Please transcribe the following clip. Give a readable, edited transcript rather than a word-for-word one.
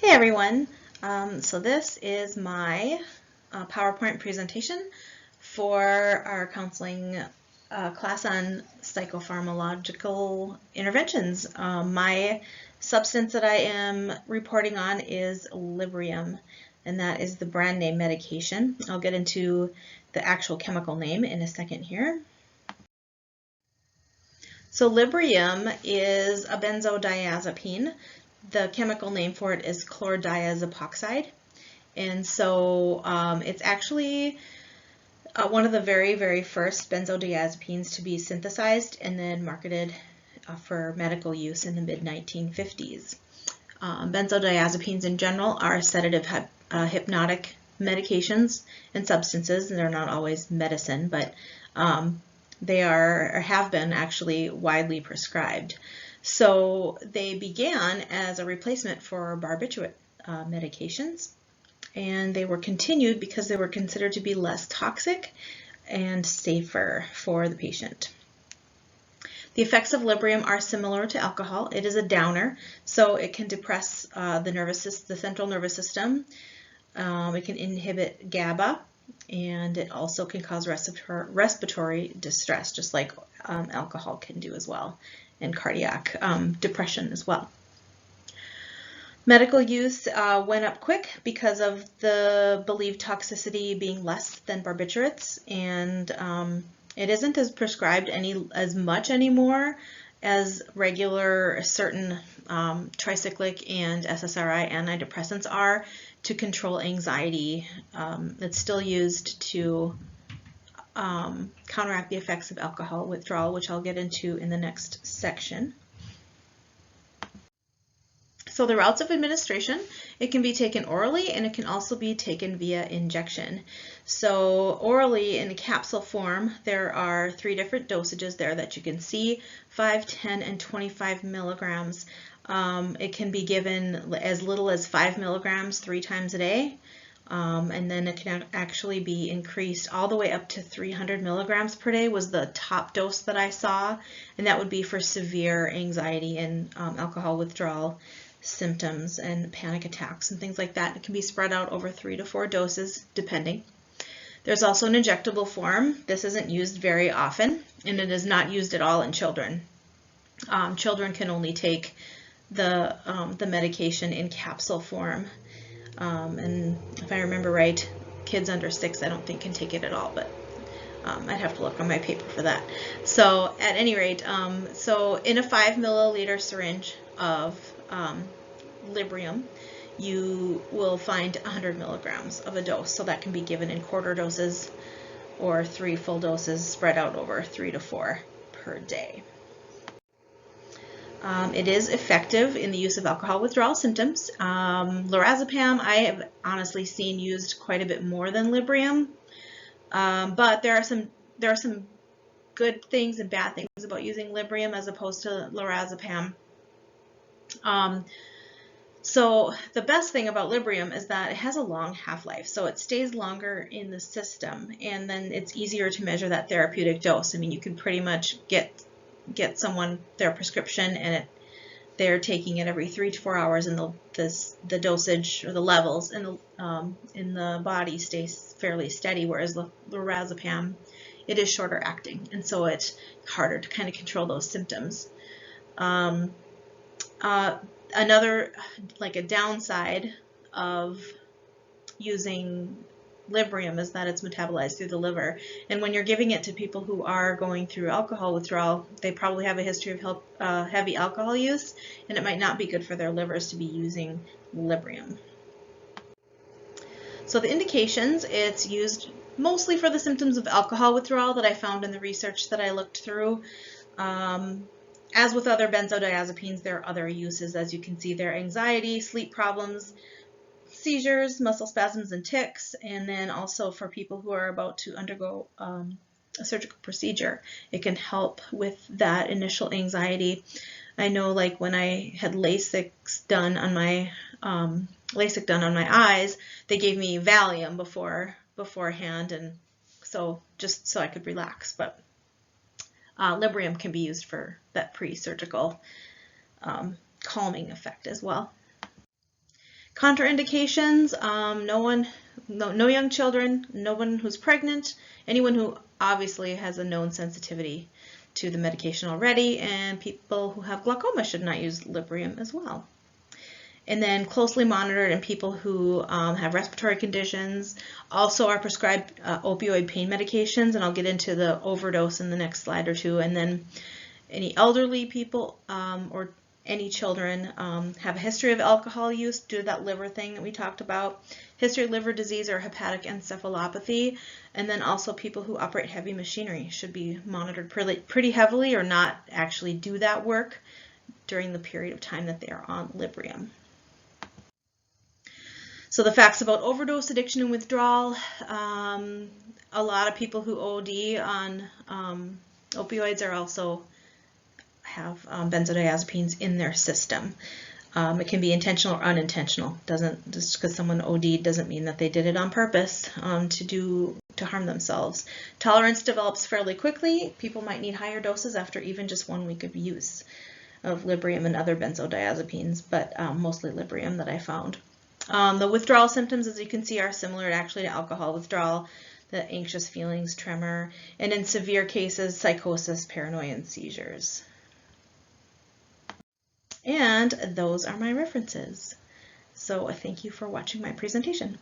Hey everyone, so this is my PowerPoint presentation for our counseling class on psychopharmacological interventions. My substance that I am reporting on is Librium, and that is the brand name medication. I'll get into the actual chemical name in a second here. So Librium is a benzodiazepine. The chemical name for it is chlordiazepoxide. And so it's actually one of the very first benzodiazepines to be synthesized and then marketed for medical use in the mid-1950s. Benzodiazepines in general are sedative hypnotic medications and substances, and they're not always medicine, but they are or have been actually widely prescribed. So they began as a replacement for barbiturate medications, and they were continued because they were considered to be less toxic and safer for the patient. The effects of Librium are similar to alcohol. It is a downer, so it can depress the central nervous system. It can inhibit GABA, and it also can cause respiratory distress, just like alcohol can do as well, and cardiac depression as well. Medical use went up quick because of the believed toxicity being less than barbiturates, and it isn't as prescribed as much anymore as regular certain tricyclic and SSRI antidepressants are to control anxiety. It's still used to counteract the effects of alcohol withdrawal, which I'll get into in the next section. So the routes of administration, it can be taken orally and it can also be taken via injection. So orally in a capsule form, there are 3 different dosages there that you can see, 5, 10, and 25 milligrams. It can be given as little as 5 milligrams 3 times a day. And then it can actually be increased all the way up to 300 milligrams per day was the top dose that I saw, and that would be for severe anxiety and alcohol withdrawal symptoms and panic attacks and things like that. It can be spread out over 3 to 4 doses depending. There's also an injectable form. This isn't used very often, and it is not used at all in children. Children can only take the medication in capsule form. And if I remember right, kids under 6 I don't think can take it at all, but I'd have to look on my paper for that. So at any rate, so in a 5 milliliter syringe of Librium, you will find 100 milligrams of a dose. So that can be given in quarter doses or 3 full doses spread out over 3 to 4 per day. It is effective in the use of alcohol withdrawal symptoms. Lorazepam I have honestly seen used quite a bit more than Librium, but there are some good things and bad things about using Librium as opposed to Lorazepam. So the best thing about Librium is that it has a long half-life, so it stays longer in the system, and then it's easier to measure that therapeutic dose. I mean, you can pretty much get someone their prescription and they're taking it every 3 to 4 hours, and the dosage or the levels in the body stays fairly steady, whereas the lorazepam, it is shorter acting, and so it's harder to kind of control those symptoms. Another, like a downside of using Librium is that it's metabolized through the liver, and when you're giving it to people who are going through alcohol withdrawal, they probably have a history of heavy alcohol use, and it might not be good for their livers to be using Librium. So the indications, it's used mostly for the symptoms of alcohol withdrawal that I found in the research that I looked through. As with other benzodiazepines, there are other uses. As you can see, there are anxiety, sleep problems, seizures, muscle spasms, and tics, and then also for people who are about to undergo a surgical procedure, it can help with that initial anxiety. I know, like when I had LASIK done on my eyes, they gave me Valium beforehand, and so just so I could relax. But Librium can be used for that pre-surgical calming effect as well. Contraindications, no young children, no one who's pregnant, anyone who obviously has a known sensitivity to the medication already, and people who have glaucoma should not use Librium as well. And then closely monitored in people who have respiratory conditions, also are prescribed opioid pain medications, and I'll get into the overdose in the next slide or two. And then any elderly people or any children have a history of alcohol use due to that liver thing that we talked about, history of liver disease or hepatic encephalopathy, and then also people who operate heavy machinery should be monitored pretty heavily or not actually do that work during the period of time that they are on Librium. So the facts about overdose, addiction, and withdrawal. A lot of people who OD on opioids are also have benzodiazepines in their system. It can be intentional or unintentional. Just because someone OD'd doesn't mean that they did it on purpose to harm themselves. Tolerance develops fairly quickly. People might need higher doses after even just 1 week of use of Librium and other benzodiazepines, but mostly Librium that I found. The withdrawal symptoms, as you can see, are similar actually to alcohol withdrawal, the anxious feelings, tremor, and in severe cases, psychosis, paranoia, and seizures. And those are my references. So thank you for watching my presentation.